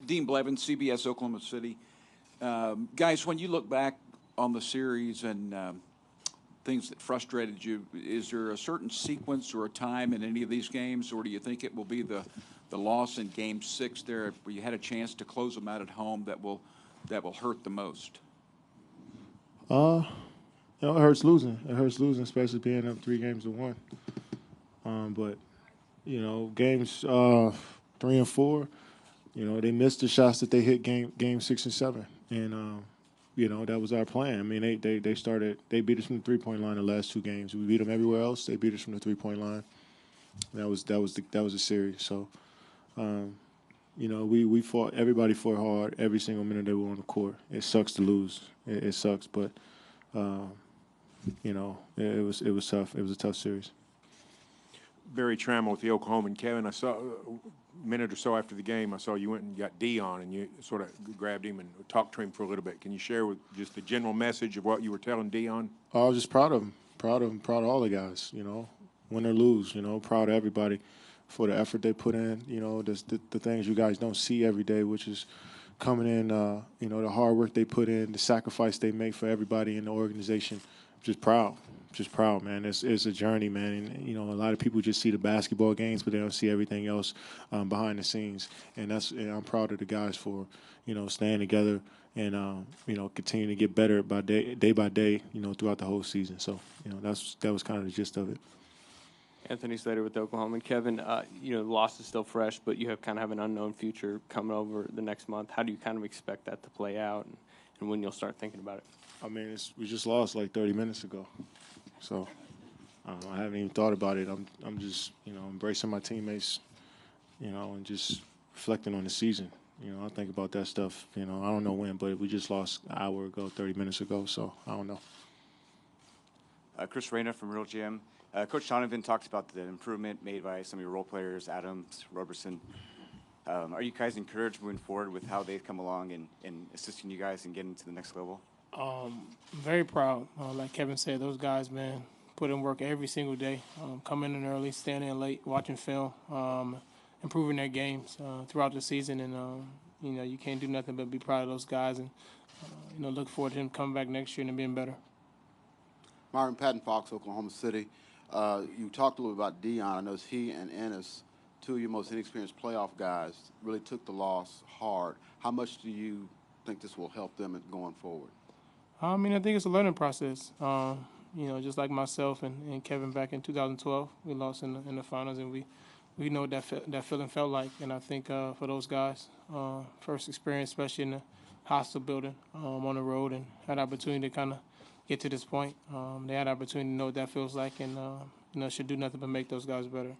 Dean Blevins, CBS Oklahoma City. Guys, when you look back on the series and things that frustrated you, is there a certain sequence or a time in any of these games, or do you think it will be the loss in Game 6 there, where you had a chance to close them out at home, that will hurt the most? It hurts losing. It hurts losing, especially being up 3-1. But games 3 and 4, they missed the shots that they hit game 6 and 7, and that was our plan. I mean, they beat us from the 3-point line the last 2 games. We beat them everywhere else. They beat us from the 3-point line. That was a series. So, we fought. Everybody fought hard every single minute they were on the court. It sucks to lose. It sucks, but it was tough. It was a tough series. Barry Trammell with the Oklahoman. Kevin, I saw a minute or so after the game, I saw you went and got Dion, and you sort of grabbed him and talked to him for a little bit. Can you share with just the general message of what you were telling Dion? I was just proud of him. Proud of all the guys, win or lose, proud of everybody for the effort they put in, the things you guys don't see every day, which is coming in, the hard work they put in, the sacrifice they make for everybody in the organization. Just proud, man. It's a journey, man. And, a lot of people just see the basketball games, but they don't see everything else behind the scenes. And I'm proud of the guys for, staying together and, continuing to get better day by day, throughout the whole season. So, that was kind of the gist of it. Anthony Slater with Oklahoma. And Kevin, the loss is still fresh, but you have an unknown future coming over the next month. How do you kind of expect that to play out, and when you'll start thinking about it? I mean, we just lost like 30 minutes ago, so I haven't even thought about it. I'm just embracing my teammates, and just reflecting on the season. I think about that stuff. I don't know when, but we just lost an hour ago, 30 minutes ago, so I don't know. Chris Reyna from Real GM. Coach Donovan talked about the improvement made by some of your role players, Adams, Roberson. Are you guys encouraged moving forward with how they've come along and assisting you guys in getting to the next level? Very proud. Like Kevin said, those guys, man, put in work every single day, coming in early, staying in late, watching film, improving their games throughout the season. And, you can't do nothing but be proud of those guys and, look forward to them coming back next year and being better. Myron Patton Fox, Oklahoma City. You talked a little about Dion. I know he and Ennis, two of your most inexperienced playoff guys, really took the loss hard. How much do you think this will help them going forward? I think it's a learning process. Just like myself and Kevin back in 2012, we lost in the finals, and we know what that feeling felt like. And I think for those guys, first experience, especially in the hostile building on the road, and had opportunity to kind of get to this point. They had opportunity to know what that feels like, and should do nothing but make those guys better.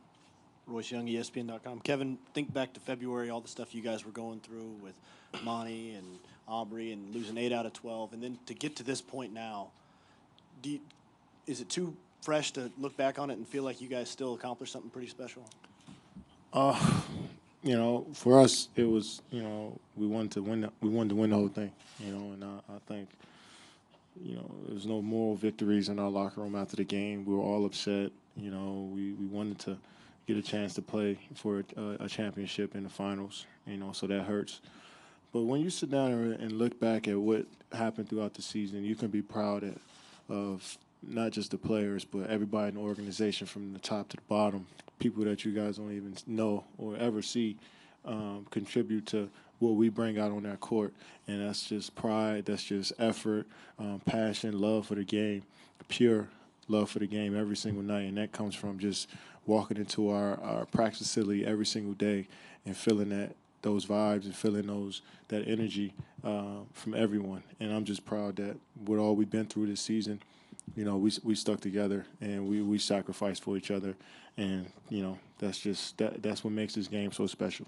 Royce Young, ESPN.com. Kevin, think back to February, all the stuff you guys were going through with Monty and Aubrey and losing 8 out of 12. And then to get to this point now, is it too fresh to look back on it and feel like you guys still accomplished something pretty special? For us, it was, we wanted to win the whole thing, and I think, there's no moral victories in our locker room after the game. We were all upset. We wanted to get a chance to play for a championship in the finals, so that hurts. But when you sit down and look back at what happened throughout the season, you can be proud of not just the players, but everybody in the organization from the top to the bottom, people that you guys don't even know or ever see contribute to what we bring out on that court. And that's just pride, that's just effort, passion, love for the game, pure love for the game every single night. And that comes from just walking into our practice facility every single day and feeling those vibes and feeling that energy from everyone. And I'm just proud that with all we've been through this season, we stuck together and we sacrificed for each other. And, that's what makes this game so special.